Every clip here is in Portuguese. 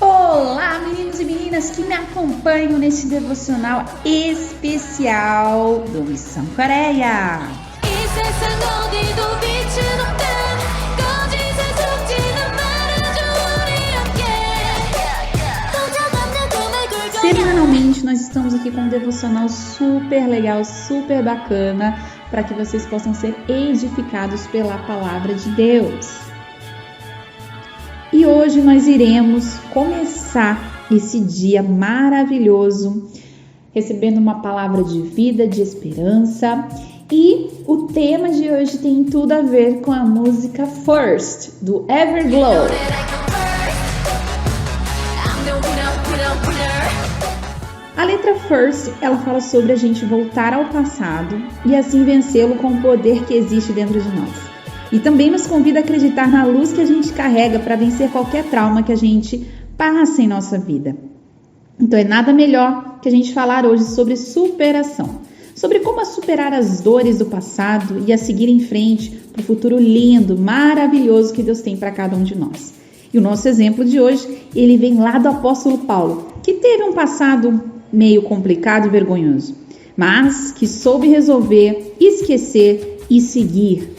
Olá, meninos e meninas que me acompanham nesse devocional especial do Missão Coreia. Semanalmente nós estamos aqui com um devocional super legal, super bacana, para que vocês possam ser edificados pela palavra de Deus. E hoje nós iremos começar esse dia maravilhoso, recebendo uma palavra de vida, de esperança. E o tema de hoje tem tudo a ver com a música First, do Everglow. A letra First, ela fala sobre a gente voltar ao passado e assim vencê-lo com o poder que existe dentro de nós. E também nos convida a acreditar na luz que a gente carrega para vencer qualquer trauma que a gente passa em nossa vida. Então é nada melhor que a gente falar hoje sobre superação. Sobre como superar as dores do passado e a seguir em frente para o futuro lindo, maravilhoso que Deus tem para cada um de nós. E o nosso exemplo de hoje, ele vem lá do apóstolo Paulo, que teve um passado meio complicado e vergonhoso, mas que soube resolver, esquecer e seguir.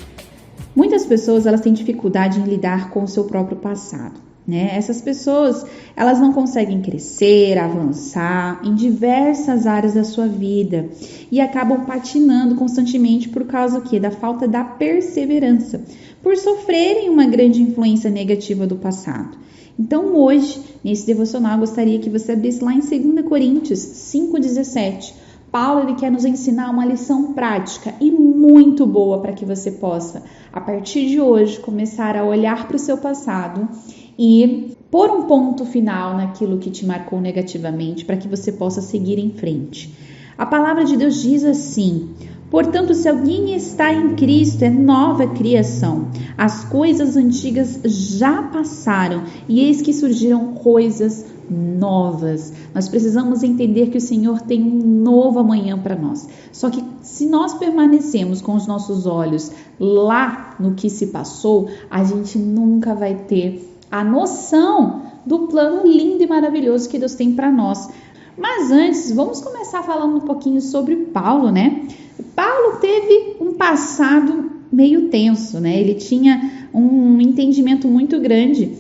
Muitas pessoas elas têm dificuldade em lidar com o seu próprio passado, né? Essas pessoas elas não conseguem crescer, avançar em diversas áreas da sua vida e acabam patinando constantemente por causa do quê? Da falta da perseverança, por sofrerem uma grande influência negativa do passado. Então hoje, nesse devocional, eu gostaria que você abrisse lá em 2 Coríntios 5,17. Paulo ele quer nos ensinar uma lição prática e muito boa para que você possa, a partir de hoje, começar a olhar para o seu passado e pôr um ponto final naquilo que te marcou negativamente para que você possa seguir em frente. A palavra de Deus diz assim: portanto, se alguém está em Cristo, é nova criação. As coisas antigas já passaram e eis que surgiram coisas novas. Nós precisamos entender que o Senhor tem um novo amanhã para nós. Só que se nós permanecemos com os nossos olhos lá no que se passou, a gente nunca vai ter a noção do plano lindo e maravilhoso que Deus tem para nós. Mas antes, vamos começar falando um pouquinho sobre Paulo, né? Paulo teve um passado meio tenso, né? Ele tinha um entendimento muito grande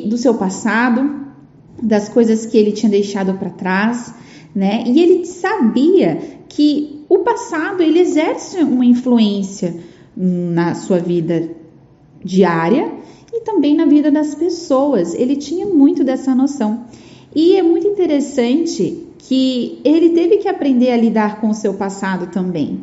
do seu passado, das coisas que ele tinha deixado para trás, né? E ele sabia que o passado ele exerce uma influência na sua vida diária e também na vida das pessoas. Ele tinha muito dessa noção. E é muito interessante que ele teve que aprender a lidar com o seu passado também.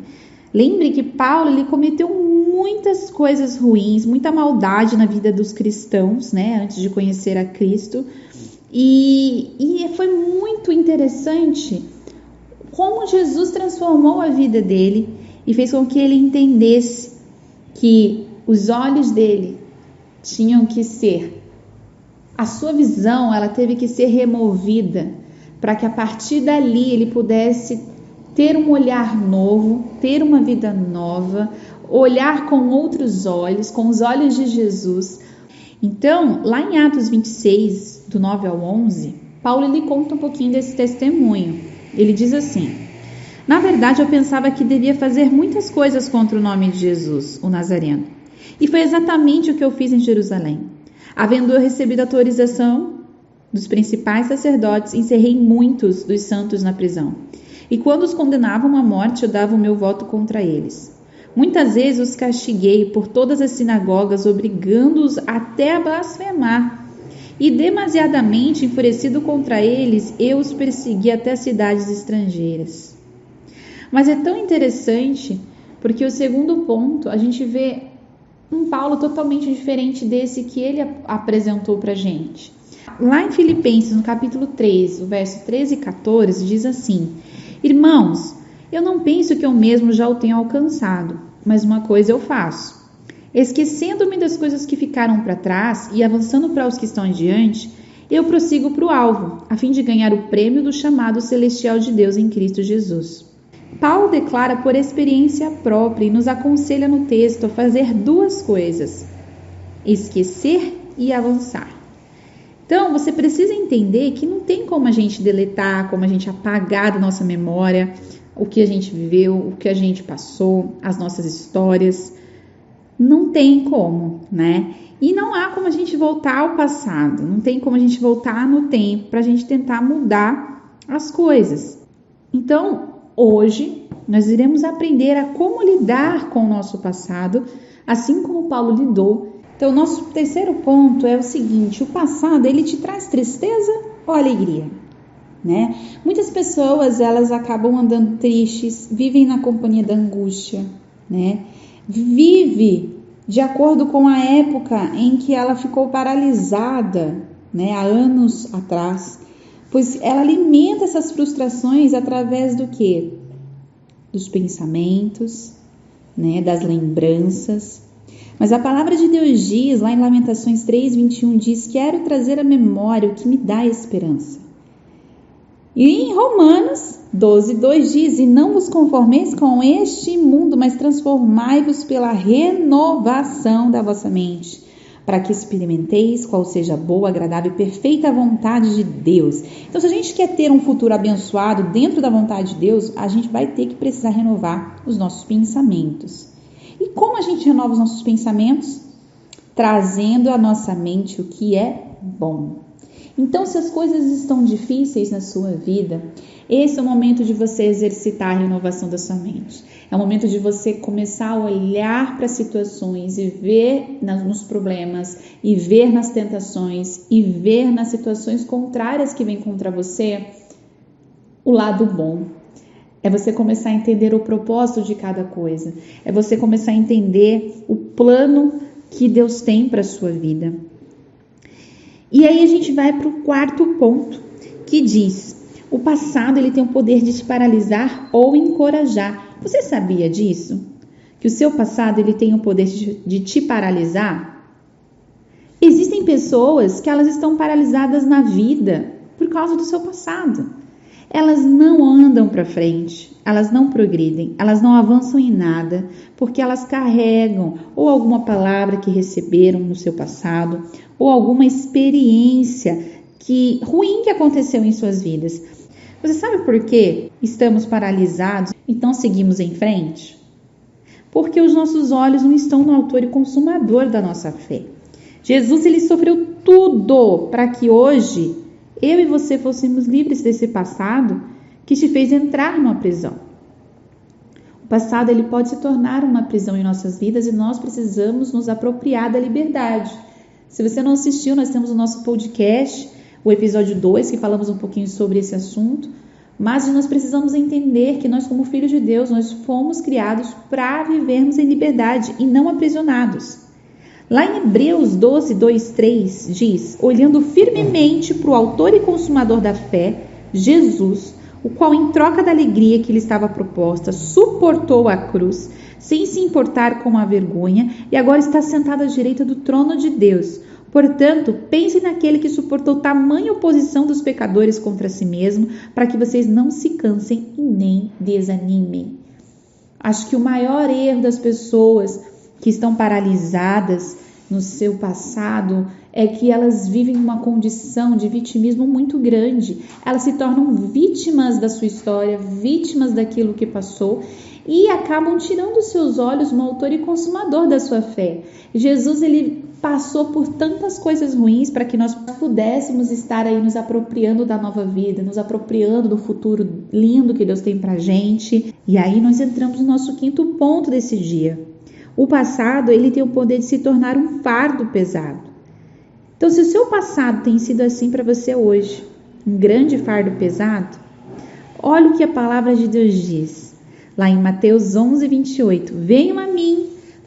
Lembre que Paulo ele cometeu muitas coisas ruins, muita maldade na vida dos cristãos, né? Antes de conhecer a Cristo. E foi muito interessante como Jesus transformou a vida dele e fez com que ele entendesse que os olhos dele tinham que ser, a sua visão ela teve que ser removida para que a partir dali ele pudesse ter um olhar novo, ter uma vida nova, olhar com outros olhos, com os olhos de Jesus. Então, lá em Atos 26, do 9 ao 11, Paulo ele conta um pouquinho desse testemunho. Ele diz assim: na verdade, eu pensava que devia fazer muitas coisas contra o nome de Jesus, o Nazareno. E foi exatamente o que eu fiz em Jerusalém. Havendo eu recebido autorização dos principais sacerdotes, encerrei muitos dos santos na prisão. E quando os condenavam à morte, eu dava o meu voto contra eles. Muitas vezes os castiguei por todas as sinagogas, obrigando-os até a blasfemar. E demasiadamente enfurecido contra eles, eu os persegui até as cidades estrangeiras. Mas é tão interessante, porque o segundo ponto, a gente vê um Paulo totalmente diferente desse que ele apresentou para a gente. Lá em Filipenses, no capítulo 3, o verso 13 e 14, diz assim: irmãos, eu não penso que eu mesmo já o tenho alcançado, mas uma coisa eu faço. Esquecendo-me das coisas que ficaram para trás e avançando para os que estão adiante, eu prossigo para o alvo, a fim de ganhar o prêmio do chamado celestial de Deus em Cristo Jesus. Paulo declara por experiência própria e nos aconselha no texto a fazer duas coisas: esquecer e avançar. Então, você precisa entender que não tem como a gente deletar, como a gente apagar da nossa memória o que a gente viveu, o que a gente passou, as nossas histórias. Não tem como, né? E não há como a gente voltar ao passado, não tem como a gente voltar no tempo para a gente tentar mudar as coisas. Então, hoje, nós iremos aprender a como lidar com o nosso passado, assim como Paulo lidou. Então, o nosso terceiro ponto é o seguinte: o passado, ele te traz tristeza ou alegria? Né? Muitas pessoas, elas acabam andando tristes, vivem na companhia da angústia, né? Vive de acordo com a época em que ela ficou paralisada, né? Há anos atrás, pois ela alimenta essas frustrações através do quê? Dos pensamentos, né? Das lembranças. Mas a palavra de Deus diz, lá em Lamentações 3:21, diz: quero trazer à memória o que me dá esperança. E em Romanos 12:2 diz: e não vos conformeis com este mundo, mas transformai-vos pela renovação da vossa mente, para que experimenteis qual seja a boa, agradável e perfeita vontade de Deus. Então, se a gente quer ter um futuro abençoado dentro da vontade de Deus, a gente vai ter que precisar renovar os nossos pensamentos. E como a gente renova os nossos pensamentos? Trazendo à nossa mente o que é bom. Então, se as coisas estão difíceis na sua vida, esse é o momento de você exercitar a renovação da sua mente. É o momento de você começar a olhar para as situações e ver nos problemas, e ver nas tentações, e ver nas situações contrárias que vêm contra você o lado bom. É você começar a entender o propósito de cada coisa. É você começar a entender o plano que Deus tem para a sua vida. E aí a gente vai para o quarto ponto, que diz: o passado, ele tem o poder de te paralisar ou encorajar. Você sabia disso? Que o seu passado, ele tem o poder de te paralisar? Existem pessoas que elas estão paralisadas na vida por causa do seu passado. Elas não andam para frente, elas não progridem, elas não avançam em nada, porque elas carregam ou alguma palavra que receberam no seu passado, ou alguma experiência ruim que aconteceu em suas vidas. Você sabe por que estamos paralisados e não seguimos em frente? Porque os nossos olhos não estão no autor e consumador da nossa fé. Jesus, ele sofreu tudo para que hoje eu e você fôssemos livres desse passado que te fez entrar numa prisão. O passado, ele pode se tornar uma prisão em nossas vidas e nós precisamos nos apropriar da liberdade. Se você não assistiu, nós temos o nosso podcast, o episódio 2, que falamos um pouquinho sobre esse assunto, mas nós precisamos entender que nós, como filhos de Deus, nós fomos criados para vivermos em liberdade e não aprisionados. Lá em Hebreus 12:2-3 diz: olhando firmemente para o autor e consumador da fé, Jesus, o qual em troca da alegria que lhe estava proposta, suportou a cruz, sem se importar com a vergonha, e agora está sentado à direita do trono de Deus. Portanto, pense naquele que suportou tamanha oposição dos pecadores contra si mesmo, para que vocês não se cansem e nem desanimem. Acho que o maior erro das pessoas que estão paralisadas no seu passado é que elas vivem uma condição de vitimismo muito grande. Elas se tornam vítimas da sua história, vítimas daquilo que passou e acabam tirando os seus olhos no autor e consumador da sua fé. Jesus, ele passou por tantas coisas ruins para que nós pudéssemos estar aí nos apropriando da nova vida, nos apropriando do futuro lindo que Deus tem pra gente. E aí nós entramos no nosso quinto ponto desse dia. O passado, ele tem o poder de se tornar um fardo pesado. Então, se o seu passado tem sido assim para você hoje, um grande fardo pesado, olha o que a palavra de Deus diz. Lá em Mateus 11:28, venham a mim,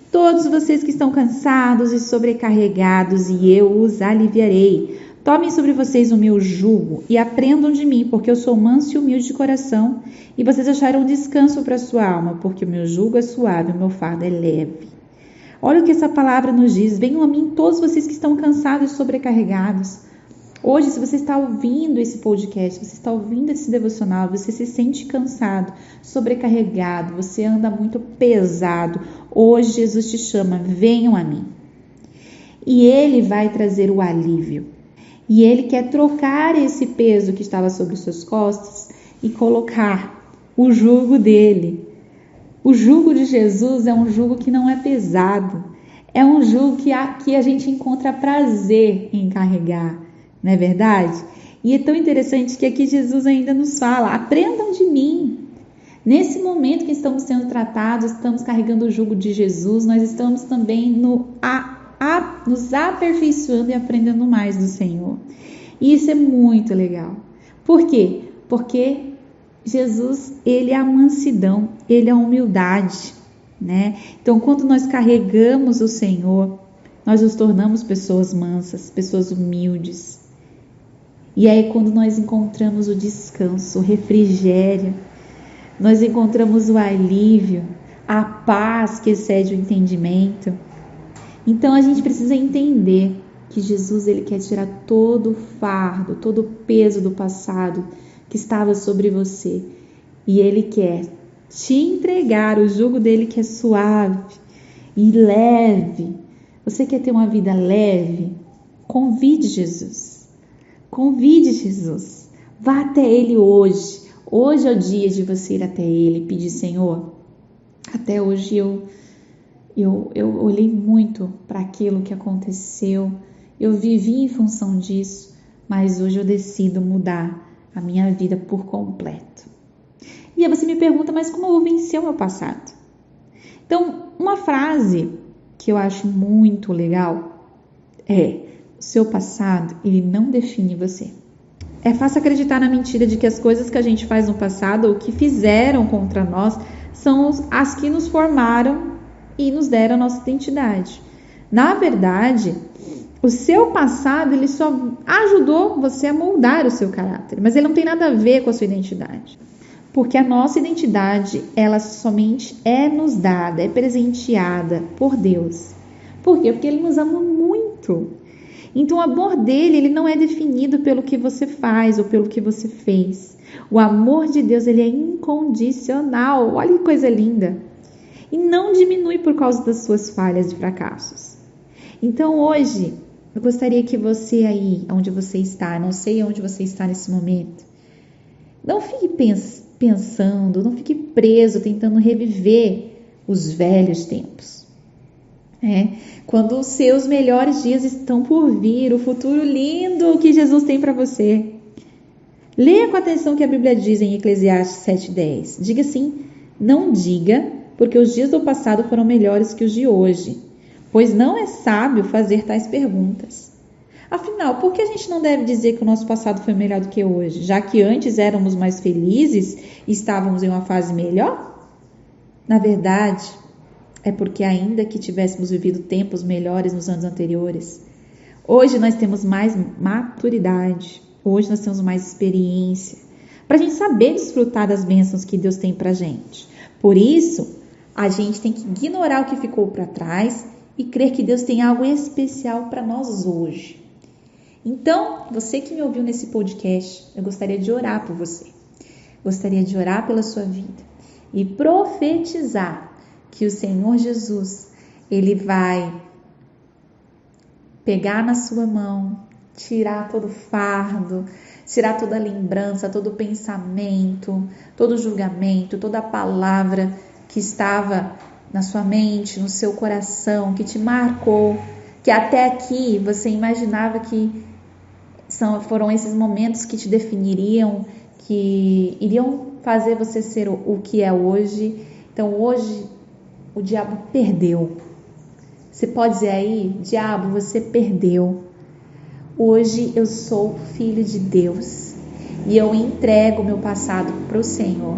todos vocês que estão cansados e sobrecarregados, e eu os aliviarei. Tomem sobre vocês o meu jugo e aprendam de mim, porque eu sou manso e humilde de coração, e vocês acharão descanso para a sua alma, porque o meu jugo é suave, o meu fardo é leve. Olha o que essa palavra nos diz: venham a mim todos vocês que estão cansados e sobrecarregados. Hoje, se você está ouvindo esse podcast, você está ouvindo esse devocional, você se sente cansado, sobrecarregado, você anda muito pesado, hoje Jesus te chama, venham a mim. e Ele vai trazer o alívio. E Ele quer trocar esse peso que estava sobre os seus costas e colocar o jugo dele. O jugo de Jesus é um jugo que não é pesado, é um jugo que a gente encontra prazer em carregar, não é verdade? E é tão interessante que aqui Jesus ainda nos fala: aprendam de mim. Nesse momento que estamos sendo tratados, estamos carregando o jugo de Jesus, nós estamos também nos aperfeiçoando e aprendendo mais do Senhor. E isso é muito legal. Por quê? Porque Jesus, Ele é a mansidão, Ele é a humildade, né? Então, quando nós carregamos o Senhor, nós nos tornamos pessoas mansas, pessoas humildes. E aí, quando nós encontramos o descanso, o refrigério, nós encontramos o alívio, a paz que excede o entendimento. Então, a gente precisa entender que Jesus, Ele quer tirar todo o fardo, todo o peso do passado que estava sobre você. E Ele quer te entregar o jugo dele, que é suave e leve. Você quer ter uma vida leve? Convide Jesus. Convide Jesus. Vá até Ele hoje. Hoje é o dia de você ir até Ele e pedir: Senhor, até hoje eu olhei muito para aquilo que aconteceu. Eu vivi em função disso, mas hoje eu decido mudar a minha vida por completo. E aí você me pergunta: mas como eu vou vencer o meu passado? Então, uma frase que eu acho muito legal é: o seu passado, ele não define você. É fácil acreditar na mentira de que as coisas que a gente faz no passado ou que fizeram contra nós são as que nos formaram e nos deram a nossa identidade. Na verdade, o seu passado, ele só ajudou você a moldar o seu caráter, mas ele não tem nada a ver com a sua identidade. Porque a nossa identidade, ela somente é nos dada, é presenteada por Deus. Por quê? Porque Ele nos ama muito. Então o amor dele, ele não é definido pelo que você faz ou pelo que você fez. O amor de Deus, ele é incondicional. Olha que coisa linda. E não diminui por causa das suas falhas e fracassos. Então hoje, eu gostaria que você aí, onde você está, não sei onde você está nesse momento, não fique pensando, não fique preso, tentando reviver os velhos tempos. Quando os seus melhores dias estão por vir, o futuro lindo que Jesus tem para você. Leia com atenção o que a Bíblia diz em Eclesiastes 7:10. Diga assim: não diga, porque os dias do passado foram melhores que os de hoje, pois não é sábio fazer tais perguntas. Afinal, por que a gente não deve dizer que o nosso passado foi melhor do que hoje, já que antes éramos mais felizes e estávamos em uma fase melhor? Na verdade, é porque ainda que tivéssemos vivido tempos melhores nos anos anteriores, hoje nós temos mais maturidade, hoje nós temos mais experiência, para a gente saber desfrutar das bênçãos que Deus tem para a gente. Por isso, a gente tem que ignorar o que ficou para trás e crer que Deus tem algo especial para nós hoje. Então, você que me ouviu nesse podcast, eu gostaria de orar por você. Gostaria de orar pela sua vida e profetizar que o Senhor Jesus, Ele vai pegar na sua mão, tirar todo o fardo, tirar toda a lembrança, todo o pensamento, todo o julgamento, toda a palavra que estava na sua mente, no seu coração, que te marcou, que até aqui você imaginava que foram esses momentos que te definiriam, que iriam fazer você ser o que é hoje. Então hoje o diabo perdeu. Você pode dizer aí: diabo, você perdeu. Hoje eu sou filho de Deus e eu entrego o meu passado para o Senhor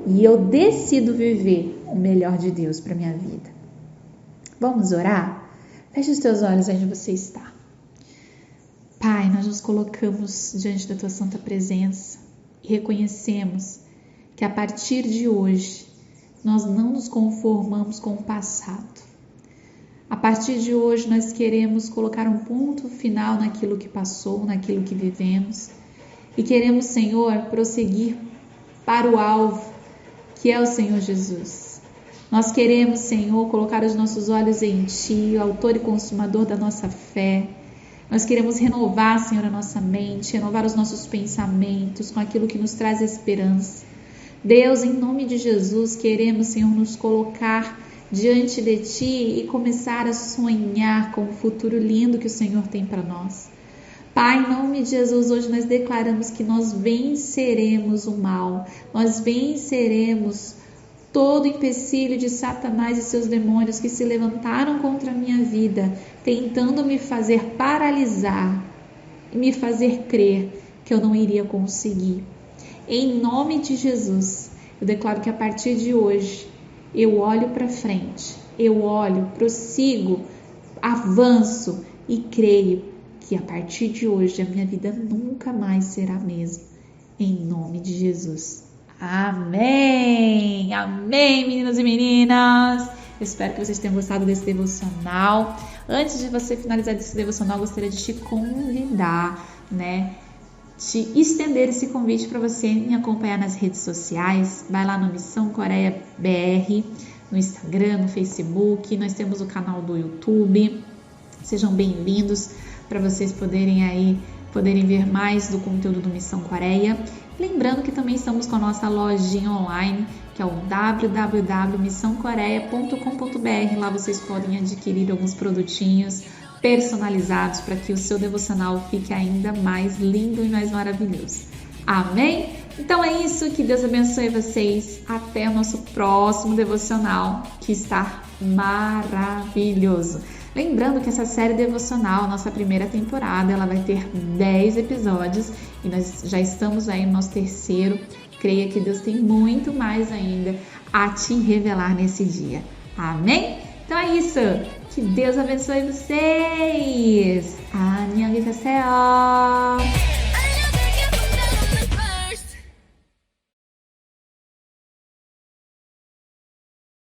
e eu decido viver o melhor de Deus para minha vida. Vamos orar? Feche os teus olhos onde você está. Pai, nós nos colocamos diante da tua santa presença e reconhecemos que a partir de hoje nós não nos conformamos com o passado. A partir de hoje nós queremos colocar um ponto final naquilo que passou, naquilo que vivemos e queremos, Senhor, prosseguir para o alvo, que é o Senhor Jesus. Nós queremos, Senhor, colocar os nossos olhos em Ti, o autor e consumador da nossa fé. Nós queremos renovar, Senhor, a nossa mente, renovar os nossos pensamentos com aquilo que nos traz esperança. Deus, em nome de Jesus, queremos, Senhor, nos colocar diante de Ti e começar a sonhar com o futuro lindo que o Senhor tem para nós. Pai, em nome de Jesus, hoje nós declaramos que nós venceremos o mal, nós venceremos todo empecilho de Satanás e seus demônios que se levantaram contra a minha vida, tentando me fazer paralisar e me fazer crer que eu não iria conseguir. Em nome de Jesus, eu declaro que a partir de hoje, eu olho para frente, eu olho, prossigo, avanço e creio que a partir de hoje a minha vida nunca mais será a mesma. Em nome de Jesus. Amém! Amém, meninos e meninas! Eu espero que vocês tenham gostado desse devocional. Antes de você finalizar esse devocional, eu gostaria de te convidar, te estender esse convite para você me acompanhar nas redes sociais. Vai lá no Missão Coreia BR, no Instagram, no Facebook. Nós temos o canal do YouTube. Sejam bem-vindos para vocês poderem ver mais do conteúdo do Missão Coreia. Lembrando que também estamos com a nossa lojinha online, que é o www.missãocoreia.com.br. Lá vocês podem adquirir alguns produtinhos personalizados para que o seu devocional fique ainda mais lindo e mais maravilhoso. Amém? Então é isso, que Deus abençoe vocês. Até o nosso próximo devocional, que está maravilhoso. Lembrando que essa série devocional, nossa primeira temporada, ela vai ter 10 episódios e nós já estamos aí no nosso terceiro. Creia que Deus tem muito mais ainda a te revelar nesse dia. Amém? Então é isso. Que Deus abençoe vocês. 안녕히 가세요.